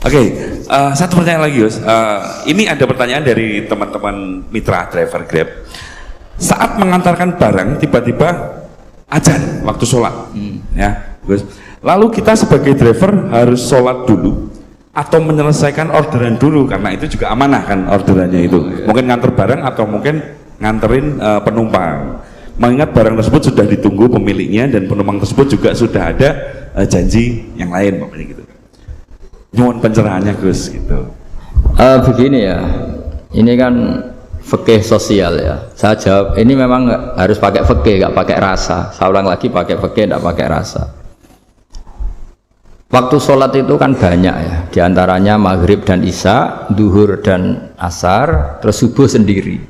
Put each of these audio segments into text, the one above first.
Oke, satu pertanyaan lagi, Gus. Ini ada pertanyaan dari teman-teman mitra driver Grab. Saat mengantarkan barang, tiba-tiba azan waktu sholat, ya, Gus. Lalu kita sebagai driver harus sholat dulu atau menyelesaikan orderan dulu, karena itu juga amanah kan orderannya itu. Mungkin nganter barang atau mungkin nganterin penumpang. Mengingat barang tersebut sudah ditunggu pemiliknya dan penumpang tersebut juga sudah ada janji yang lain, pokoknya gitu. Mohon pencerahannya, Gus, gitu. Begini ya, ini kan fikih sosial ya. Saya jawab, ini memang harus pakai fikih, nggak pakai rasa. Saya ulang lagi, pakai fikih, nggak pakai rasa. Waktu sholat itu kan banyak ya, diantaranya maghrib dan isya, duhur dan asar, terus subuh sendiri.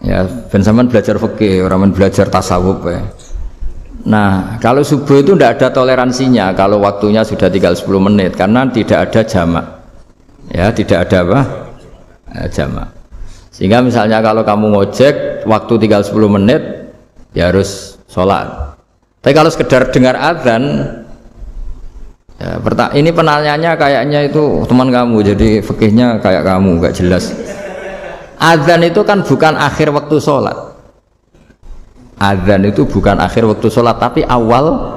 Ya, ben sampean belajar fikih, orang belajar tasawuf ya. Nah, kalau subuh itu tidak ada toleransinya kalau waktunya sudah tinggal 10 menit karena tidak ada jamak. Ya, tidak ada apa? Jamak. Sehingga misalnya kalau kamu ngojek waktu tinggal 10 menit ya harus sholat. Tapi kalau sekedar dengar azan ya, ini penanyanya kayaknya itu teman kamu, jadi fikihnya kayak kamu, nggak jelas. Azan itu kan bukan akhir waktu sholat. Azan itu bukan akhir waktu sholat, tapi awal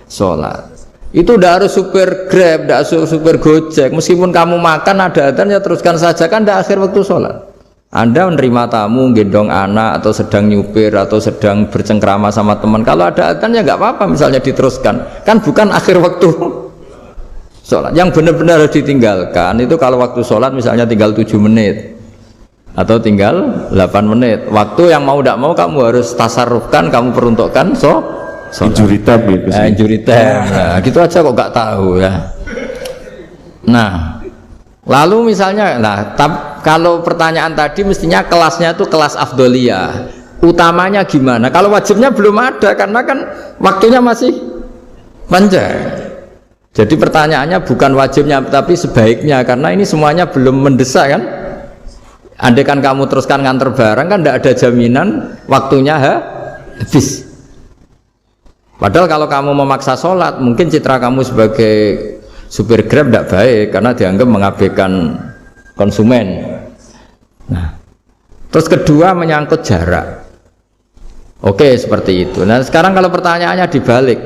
sholat. Itu tidak harus supir Grab, tidak harus supir Gojek. Meskipun kamu makan ada azan ya teruskan saja, kan tidak akhir waktu sholat. Anda menerima tamu, gendong anak, atau sedang nyupir, atau sedang bercengkrama sama teman. Kalau ada azan ya nggak apa-apa, misalnya diteruskan. Kan bukan akhir waktu sholat. Yang benar-benar harus ditinggalkan itu kalau waktu sholat misalnya tinggal 7 menit. Atau tinggal 8 menit. Waktu yang mau tidak mau kamu harus tasarrufkan, kamu peruntukkan injury time ya, injury time. Nah, gitu aja kok nggak tahu ya. Nah, lalu misalnya, kalau pertanyaan tadi mestinya kelasnya itu kelas afdoliyah. Utamanya gimana? Kalau wajibnya belum ada karena kan waktunya masih panjang. Jadi pertanyaannya bukan wajibnya tapi sebaiknya, karena ini semuanya belum mendesak kan. Andai kan kamu teruskan nganter barang kan tidak ada jaminan waktunya habis. Padahal kalau kamu memaksa sholat, mungkin citra kamu sebagai supir Grab tidak baik karena dianggap mengabaikan konsumen. Nah, terus kedua menyangkut jarak. Oke, seperti itu. Nah, sekarang kalau pertanyaannya dibalik,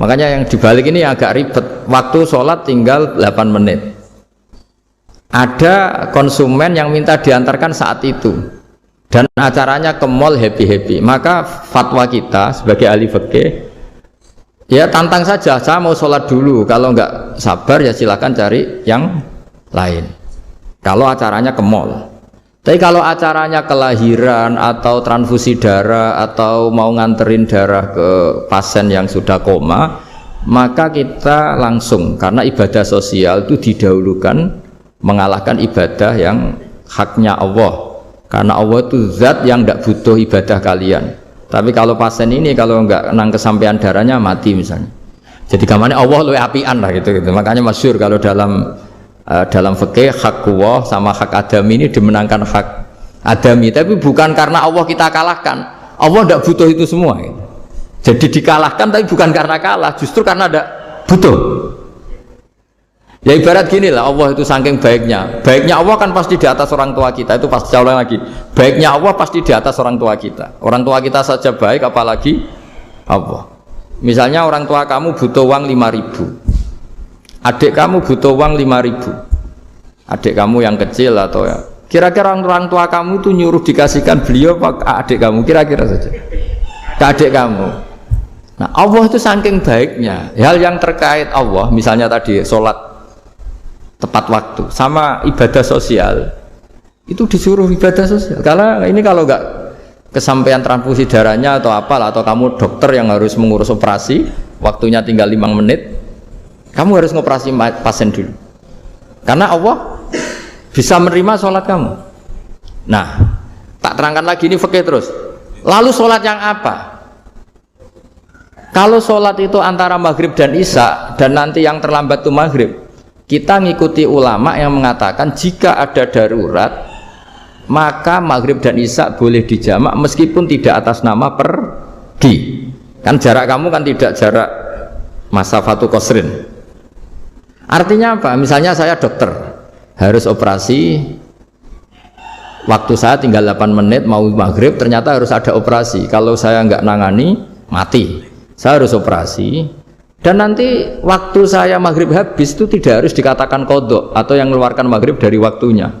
makanya yang dibalik ini agak ribet. Waktu sholat tinggal 8 menit. Ada konsumen yang minta diantarkan saat itu dan acaranya ke mall happy-happy, maka fatwa kita sebagai ahli fikih ya tantang saja, saya mau sholat dulu, kalau nggak sabar ya silakan cari yang lain kalau acaranya ke mall. Tapi kalau acaranya kelahiran atau transfusi darah atau mau nganterin darah ke pasien yang sudah koma, maka kita langsung, karena ibadah sosial itu didahulukan mengalahkan ibadah yang haknya Allah, karena Allah itu zat yang tidak butuh ibadah kalian. Tapi kalau pasien ini kalau nggak nang kesampaian darahnya mati misalnya, jadi kamarnya Allah lebih apian lah gitu. Makanya masyhur kalau dalam fikih hak Allah sama hak adami ini dimenangkan hak adami, tapi bukan karena Allah kita kalahkan. Allah tidak butuh itu semua gitu. Jadi dikalahkan tapi bukan karena kalah, justru karena tidak butuh. Ya ibarat gini lah, Allah itu saking baiknya Allah kan pasti di atas orang tua kita. Itu pasti ulang lagi, baiknya Allah pasti di atas orang tua kita. Orang tua kita saja baik, apalagi Allah. Misalnya orang tua kamu butuh uang 5.000, adik kamu butuh uang 5.000, adik kamu yang kecil atau ya, kira-kira orang tua kamu itu nyuruh dikasihkan beliau apa adik kamu, kira-kira saja ke adik kamu. Nah, Allah itu saking baiknya, hal yang terkait Allah, misalnya tadi sholat tepat waktu sama ibadah sosial itu disuruh ibadah sosial. Karena ini kalau nggak kesampaian transfusi darahnya atau apalah, atau kamu dokter yang harus mengurus operasi waktunya tinggal 5 menit, kamu harus ngoperasi pasien dulu karena Allah bisa menerima sholat kamu. Nah, tak terangkan lagi, ini fikih terus. Lalu sholat yang apa? Kalau sholat itu antara maghrib dan isya dan nanti yang terlambat itu maghrib, kita ngikuti ulama yang mengatakan jika ada darurat maka maghrib dan isya boleh dijamak meskipun tidak atas nama pergi. Kan jarak kamu kan tidak jarak masafatu qasrin. Artinya apa? Misalnya saya dokter, harus operasi, waktu saya tinggal 8 menit mau maghrib, ternyata harus ada operasi. Kalau saya nggak nangani, mati. Saya harus operasi. Dan nanti waktu saya maghrib habis itu tidak harus dikatakan qadha atau yang mengeluarkan maghrib dari waktunya.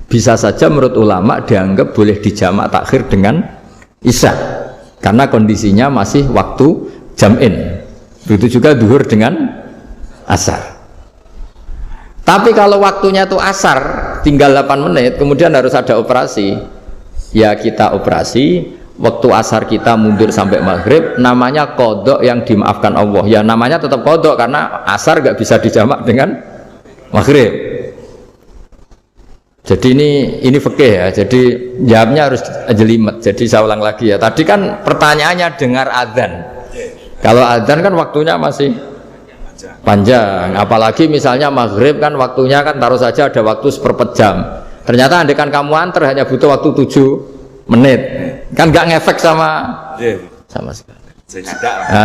Bisa saja menurut ulama dianggap boleh dijamak takhir dengan isya, karena kondisinya masih waktu jam'in. Begitu juga duhur dengan asar. Tapi kalau waktunya itu asar, tinggal 8 menit, kemudian harus ada operasi, ya kita operasi, waktu asar kita mundur sampai maghrib, namanya qadha yang dimaafkan Allah. Ya namanya tetap qadha karena asar nggak bisa dijamak dengan maghrib. Jadi ini fikih ya, jadi jawabnya harus jelimet. Jadi saya ulang lagi ya, tadi kan pertanyaannya dengar adzan. Kalau adzan kan waktunya masih panjang, apalagi misalnya maghrib kan waktunya kan taruh saja ada waktu seperempat jam. Ternyata andekan kamu antar hanya butuh waktu 7 menit, kan nggak ngefek sama sekali.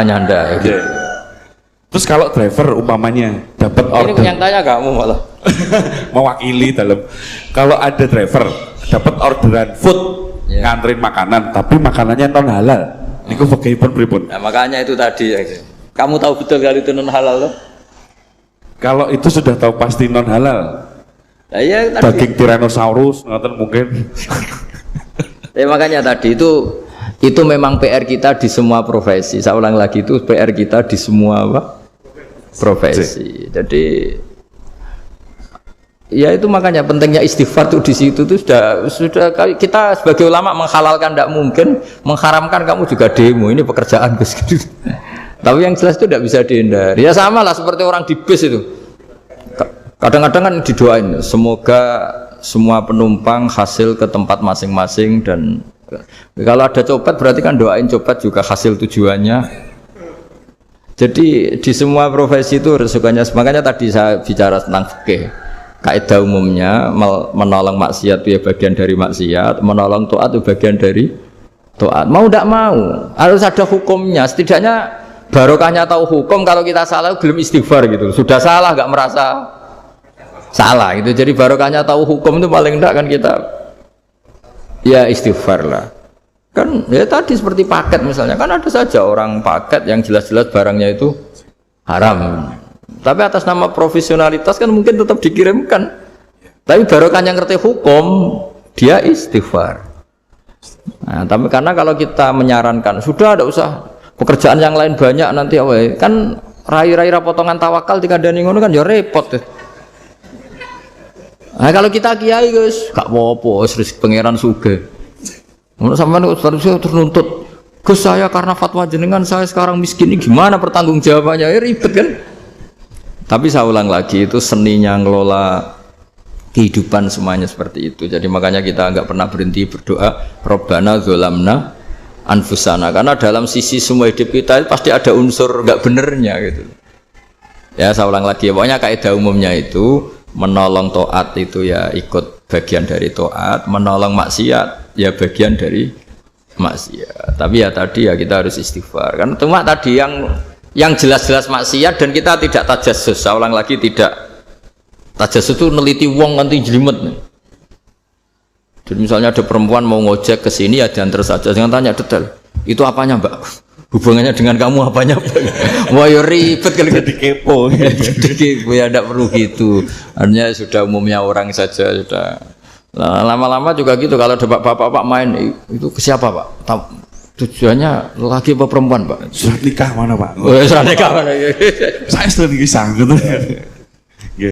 Nyanda. Ya, gitu. Terus kalau driver umpamanya dapat order, ini yang tanya kamu malah mewakili dalam, kalau ada driver dapat orderan food, nganterin makanan, tapi makanannya non halal, niku fakihipun pripun? Nah, makanya itu tadi ya. Kamu tahu betul kalau itu non halal loh? Kalau itu sudah tahu pasti non halal. Nah, ya, daging Tyrannosaurus ngoten mungkin. Ya, makanya tadi itu memang PR kita di semua profesi. Saya ulang lagi, itu PR kita di semua profesi. Jadi ya itu makanya pentingnya istighfar tuh di situ tuh sudah kita sebagai ulama menghalalkan tidak mungkin, mengharamkan kamu juga demo, ini pekerjaan Gus. Tapi yang jelas itu tidak bisa dihindari. Ya sama lah seperti orang di bis itu. Kadang-kadang kan didoain, semoga semua penumpang hasil ke tempat masing-masing, dan kalau ada copet berarti kan doain copet juga hasil tujuannya. Jadi di semua profesi itu resikonya. Makanya tadi saya bicara tentang fikih. Kaidah umumnya menolong maksiat itu ya bagian dari maksiat, menolong taat itu bagian dari taat. Mau tidak mau harus ada hukumnya. Setidaknya barokahnya tahu hukum. Kalau kita salah belum istighfar gitu, sudah salah nggak merasa salah gitu. Jadi barokahnya tahu hukum itu paling enggak kan kita ya istighfar lah. Kan ya tadi seperti paket misalnya, kan ada saja orang paket yang jelas-jelas barangnya itu haram, tapi atas nama profesionalitas kan mungkin tetap dikirimkan. Tapi barokahnya ngerti hukum, dia istighfar. Nah, tapi karena kalau kita menyarankan sudah ada usah pekerjaan yang lain banyak nanti kan rai-rai potongan tawakal dikandani ngono kan ya repot deh. Nah kalau kita kiai guys, gak apa-apa, serius pangeran sugih. Menurut sampean harusnya ternuntut, Gus saya karena fatwa jenengan saya sekarang miskin, ini gimana pertanggungjawabannya? Ya ribet kan? Tapi saya ulang lagi, itu seninya ngelola kehidupan semuanya seperti itu. Jadi makanya kita nggak pernah berhenti berdoa, Robbana dzolamna anfusana, karena dalam sisi semua hidup kita pasti ada unsur nggak benernya gitu. Ya saya ulang lagi, pokoknya kaidah umumnya itu menolong taat itu ya ikut bagian dari taat, menolong maksiat ya bagian dari maksiat. Tapi ya tadi ya kita harus istighfar. Kan cuma tadi yang jelas-jelas maksiat dan kita tidak tajassus. Saya ulang lagi, tidak tajassus itu neliti wong nanti jelimet nih. Jadi misalnya ada perempuan mau ngojek ke sini ya diantar saja, jangan tanya detail. Itu apanya Mbak? Hubungannya dengan kamu apanya? Wah ya ribet kalau jadi kepo. Jadi kepo ya tidak perlu gitu. Artinya sudah umumnya orang saja sudah. Nah, lama-lama juga gitu. Kalau ada bapak-bapak main itu ke siapa Pak? Tujuannya laki apa perempuan Pak? Surat nikah mana Pak? Oh, surat nikah mana? Saya sudah nikah gitu.